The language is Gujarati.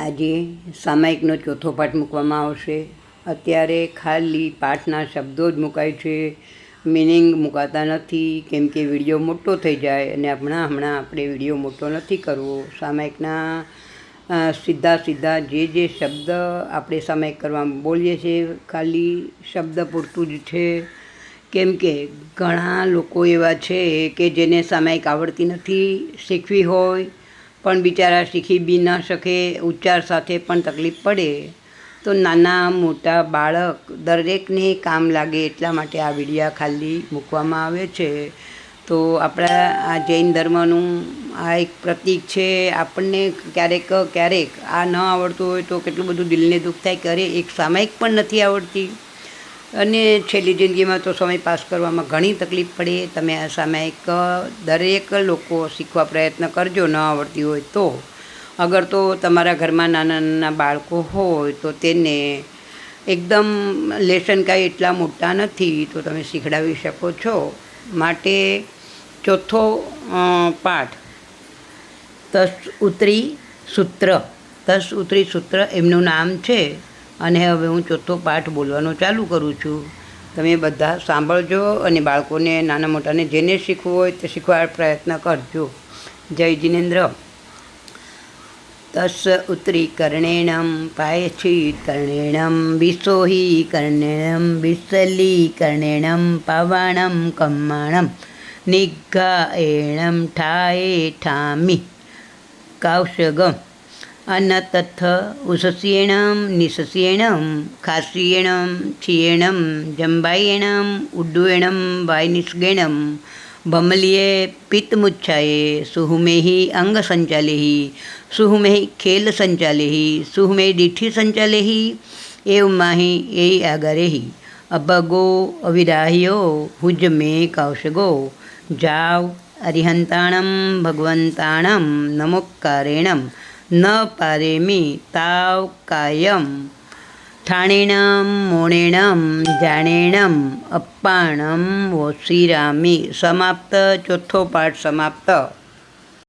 આજે સામાયિકનો ચોથો પાઠ મૂકવામાં આવશે। અત્યારે ખાલી પાઠના શબ્દો જ મુકાય છે, મિનિંગ મુકાતા નથી, કેમ કે વિડીયો મોટો થઈ જાય અને હમણાં આપણે વિડીયો મોટો નથી કરવો। સામાયિકના સીધા જે શબ્દ આપણે સામાયિક કરવા બોલીએ છીએ ખાલી શબ્દ પૂરતું જ છે, કેમ કે ઘણા લોકો એવા છે કે જેને સામાયિક આવડતી નથી, શીખવી હોય પણ બિચારા શીખી બી ન શકે, ઉચ્ચાર સાથે પણ તકલીફ પડે, તો નાના મોટા બાળક દરેકને કામ લાગે એટલા માટે આ વિડીયા ખાલી મૂકવામાં આવે છે। તો આપણા આ જૈન ધર્મનું આ એક પ્રતીક છે। આપણને ક્યારેક આ ન આવડતું હોય તો કેટલું બધું દિલને દુઃખ થાય કે અરે એક સામાયિક પણ નથી આવડતી, અને છેલ્લી જિંદગીમાં તો સમય પાસ કરવામાં ઘણી તકલીફ પડે। તમે આ સામાયિક દરેક લોકો શીખવા પ્રયત્ન કરજો, ન આવડતી હોય તો। અગર તો તમારા ઘરમાં નાના બાળકો હોય તો તેને એકદમ લેસન કાંઈ એટલા મોટા નથી તો તમે શીખડાવી શકો છો। માટે ચોથો પાઠ તસઉત્રી સૂત્ર એમનું નામ છે, અને હવે હું ચોથો પાઠ બોલવાનો ચાલુ કરું છું। તમે બધા સાંભળજો અને બાળકોને નાના મોટાને જેને શીખવું હોય તે શીખવા પ્રયત્ન કરજો। જય જિનેન્દ્ર। તસઉત્રી કર્ણેણમ પાયછિત કર્ણેણમ વિશોહી કર્ણેણમ વિસલી કર્ણેણમ પાવાણમ કમ્માણમ નિઘ્ઘાએણમ ઠાએ ઠામિ કૌશગમ અનતથ ઉષસ્યેણમ નિષસ્યેણમ ખાસ્યેણમ છિયેણમ જંબાયેણમ ઉડ્ડુયેણમ વાયનિષ્ગેણમ ભમલ્યે પિત્તમુચ્છાયે સુહુમેહિ અંગ સંચાલેહિ સુહુમેહિ ખેલ સંચાલેહિ સુહુમે દીઠિ સંચાલેહિ એવમાહિ એ આગરેહિ અભગો અવિરાહ્યો હુજમે કૌશગો જાવ અરિહંતાણમ ભગવંતાણમ નમોકારેણમ ન પારેમિ તાવ કાયમ ઠાણેણમ મોણેણમ જાણેણમ અપ્પાણમ વોશિરામિ। સમાપ્ત। ચોથો પાઠ સમાપ્ત।